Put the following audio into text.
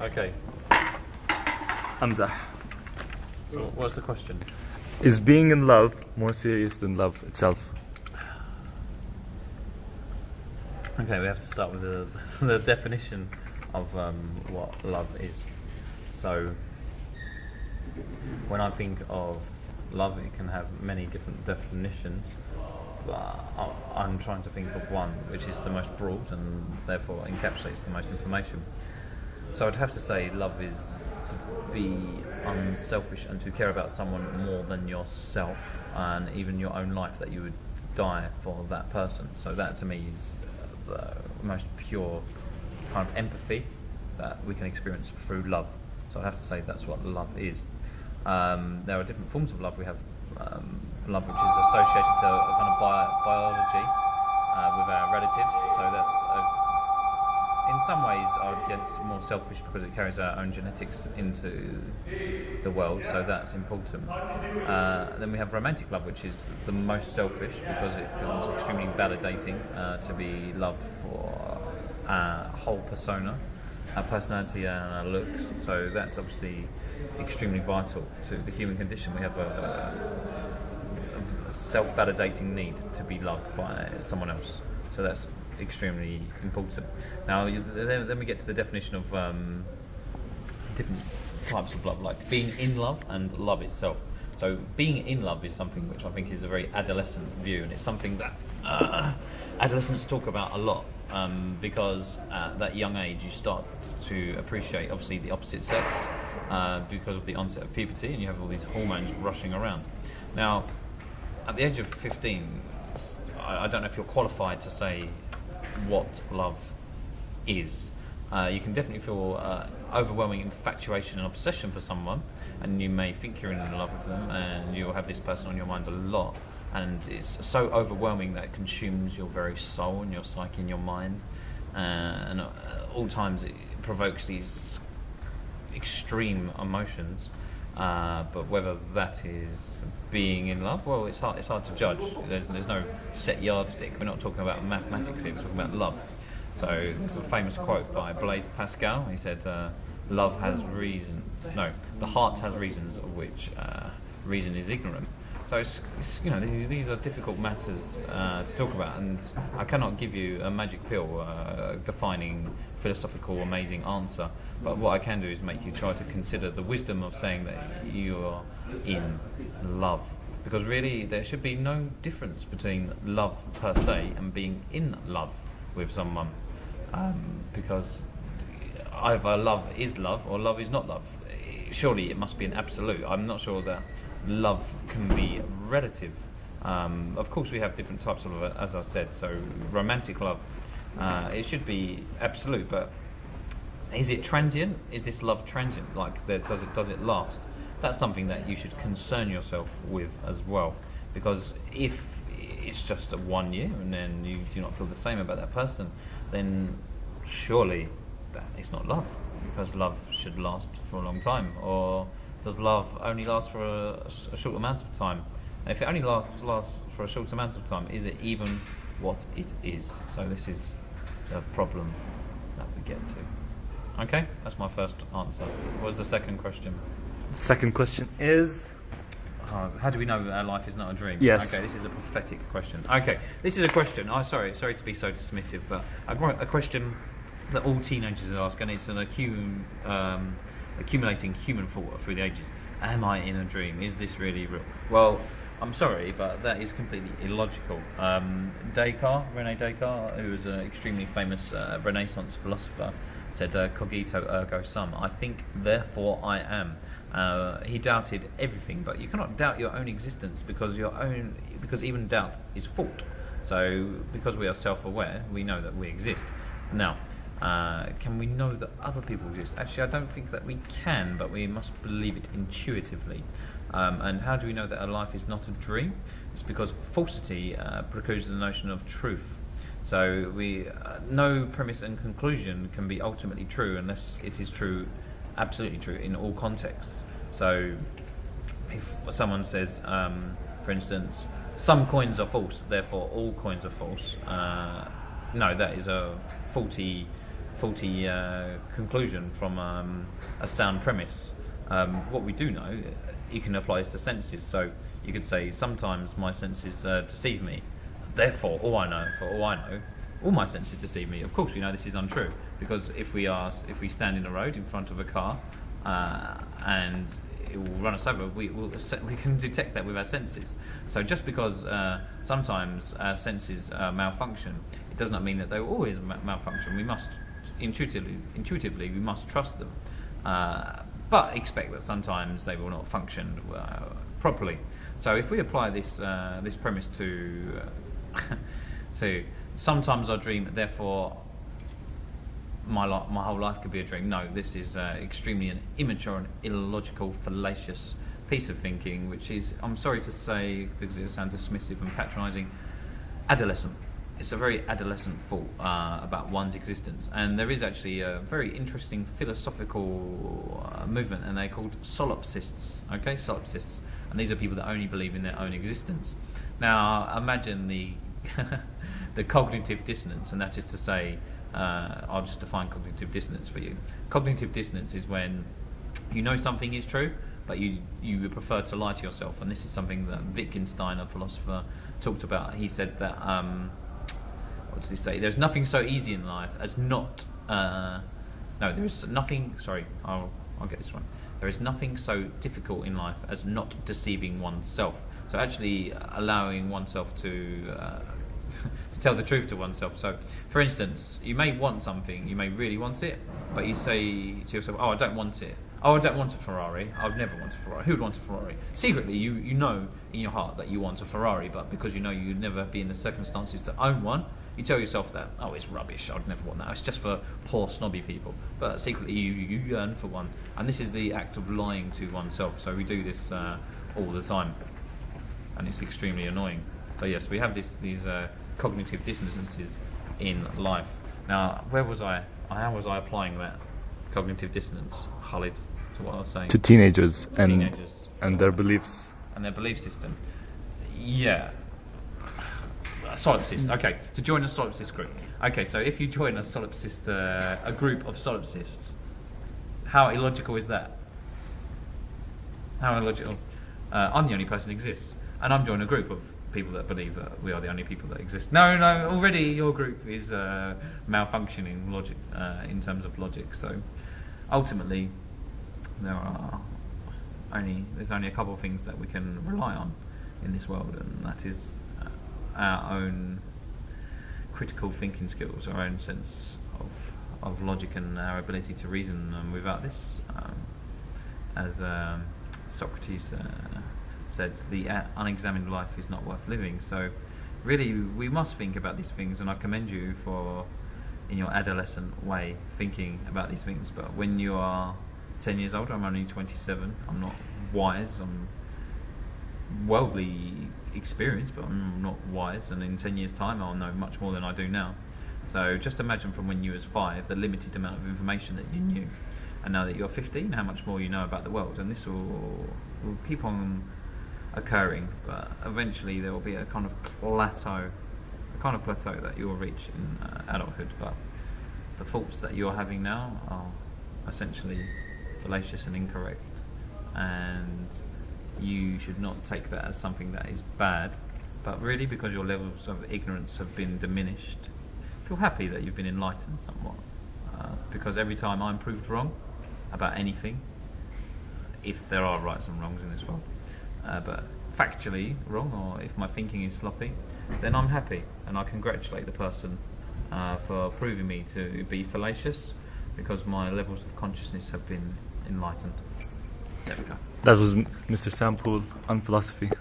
Okay. Hamza. So what's the question? Is being in love more serious than love itself? Okay, we have to start with the definition of what love is. So, when I think of love, it can have many different definitions, but I'm trying to think of one which is the most broad and therefore encapsulates the most information. So I'd have to say love is to be unselfish and to care about someone more than yourself and even your own life, that you would die for that person. So that to me is the most pure kind of empathy that we can experience through love. So I have to say that's what love is. There are different forms of love. We have love which is associated to a kind of biology with our relatives. So that's in some ways I would guess more selfish because it carries our own genetics into the world. So that's important. Then we have romantic love, which is the most selfish because it feels extremely validating to be loved for our whole persona, our personality and our looks. So that's obviously extremely vital to the human condition. We have a self-validating need to be loved by someone else. So that's extremely important. Now then we get to the definition of different types of love, like being in love and love itself. So being in love is something which I think is a very adolescent view, and it's something that adolescents talk about a lot. Because at that young age you start to appreciate obviously the opposite sex because of the onset of puberty, and you have all these hormones rushing around. Now at the age of 15, I don't know if you're qualified to say what love is. You can definitely feel overwhelming infatuation and obsession for someone, and you may think you're in love with them and you'll have this person on your mind a lot. And it's so overwhelming that it consumes your very soul and your psyche and your mind, and at all times it provokes these extreme emotions. But whether that is being in love, well, it's hard to judge. There's no set yardstick. We're not talking about mathematics here. We're talking about love. So there's a famous quote by Blaise Pascal. He said, "Love has reason. No, the heart has reasons of which reason is ignorant." So it's these are difficult matters to talk about, and I cannot give you a magic pill defining philosophical amazing answer. But what I can do is make you try to consider the wisdom of saying that you are in love, because really there should be no difference between love per se and being in love with someone, because either love is love or love is not love. Surely it must be an absolute. I'm not sure that love can be relative. Of course we have different types of love, as I said. So romantic love, it should be absolute, but is it transient? Is this love transient? Like, does it last? That's something that you should concern yourself with as well, because if it's just a 1 year and then you do not feel the same about that person, then surely that is not love, because love should last for a long time. Or does love only last for a short amount of time? And if it only lasts for a short amount of time, is it even what it is? So this is the problem that we get to. Okay, that's my first answer. What was the second question? The second question is... how do we know that our life is not a dream? Yes. Okay, this is a prophetic question. Okay, this is a question. Sorry to be so dismissive, but a question that all teenagers ask, and it's an accumulating human thought through the ages. Am I in a dream? Is this really real? Well, I'm sorry, but that is completely illogical. René Descartes, who was an extremely famous Renaissance philosopher, said cogito ergo sum. I think, therefore I am. He doubted everything, but you cannot doubt your own existence because even doubt is thought. So because we are self-aware, we know that we exist. Now, can we know that other people exist? Actually, I don't think that we can, but we must believe it intuitively. And how do we know that our life is not a dream? It's because falsity precludes the notion of truth. So no premise and conclusion can be ultimately true unless it is true, absolutely true, in all contexts. So if someone says, for instance, some coins are false, therefore all coins are false, no, that is a faulty faulty conclusion from a sound premise. What we do know, you can apply this to senses. So you could say, sometimes my senses deceive me. Therefore, for all I know, all my senses deceive me. Of course, we know this is untrue, because if we stand in a road in front of a car and it will run us over, we can detect that with our senses. So just because sometimes our senses malfunction, it does not mean that they will always malfunction. We must intuitively we must trust them, but expect that sometimes they will not function properly. So if we apply this premise to to sometimes I dream, therefore my whole life could be a dream. No, this is extremely an immature and illogical, fallacious piece of thinking, which is, I'm sorry to say, because it sounds dismissive and patronising, adolescent. It's a very adolescent thought about one's existence. And there is actually a very interesting philosophical movement, and they're called solipsists. Okay, solipsists. And these are people that only believe in their own existence. Now, imagine the the cognitive dissonance, and that is to say, I'll just define cognitive dissonance for you. Cognitive dissonance is when you know something is true, but you would prefer to lie to yourself. And this is something that Wittgenstein, a philosopher, talked about. He said that, what did he say? There's nothing so easy in life as not... no, there's nothing... Sorry, I'll get this one. There is nothing so difficult in life as not deceiving oneself. So actually allowing oneself to tell the truth to oneself. So, for instance, you may want something, you may really want it, but you say to yourself, oh, I don't want it. Oh, I don't want a Ferrari. I would never want a Ferrari. Who would want a Ferrari? Secretly, you know in your heart that you want a Ferrari, but because you know you'd never be in the circumstances to own one, you tell yourself that, oh, it's rubbish, I'd never want that. It's just for poor, snobby people. But secretly, you yearn for one. And this is the act of lying to oneself. So we do this all the time. And it's extremely annoying. So yes, we have these cognitive dissonances in life. Now, where was I? How was I applying that cognitive dissonance, Khalid, to what I was saying? To teenagers, and their beliefs. And their belief system. Yeah. Solipsist. Okay, to join a solipsist group. Okay, so if you join a solipsist, a group of solipsists, how illogical is that? How illogical? I'm the only person that exists, and I'm joining a group of people that believe that we are the only people that exist. No, already your group is malfunctioning logic in terms of logic. So ultimately, there's only a couple of things that we can rely on in this world, and that is our own critical thinking skills, our own sense of logic, and our ability to reason. And without this, as Socrates said, the unexamined life is not worth living. So really we must think about these things, and I commend you for, in your adolescent way, thinking about these things. But when you are 10 years old, I'm only 27, I'm not wise, I'm worldly experienced, but I'm not wise, and in 10 years time I'll know much more than I do now. So just imagine from when you was 5 the limited amount of information that you knew, and now that you're 15, how much more you know about the world. And this will keep on occurring, but eventually there will be a kind of plateau that you will reach in adulthood. But the thoughts that you're having now are essentially fallacious and incorrect, and you should not take that as something that is bad, but really, because your levels of ignorance have been diminished, feel happy that you've been enlightened somewhat, because every time I'm proved wrong about anything, if there are rights and wrongs in this world, but factually wrong, or if my thinking is sloppy, then I'm happy, and I congratulate the person for proving me to be fallacious, because my levels of consciousness have been enlightened. There we go. That was Mr. Sam Poole on philosophy.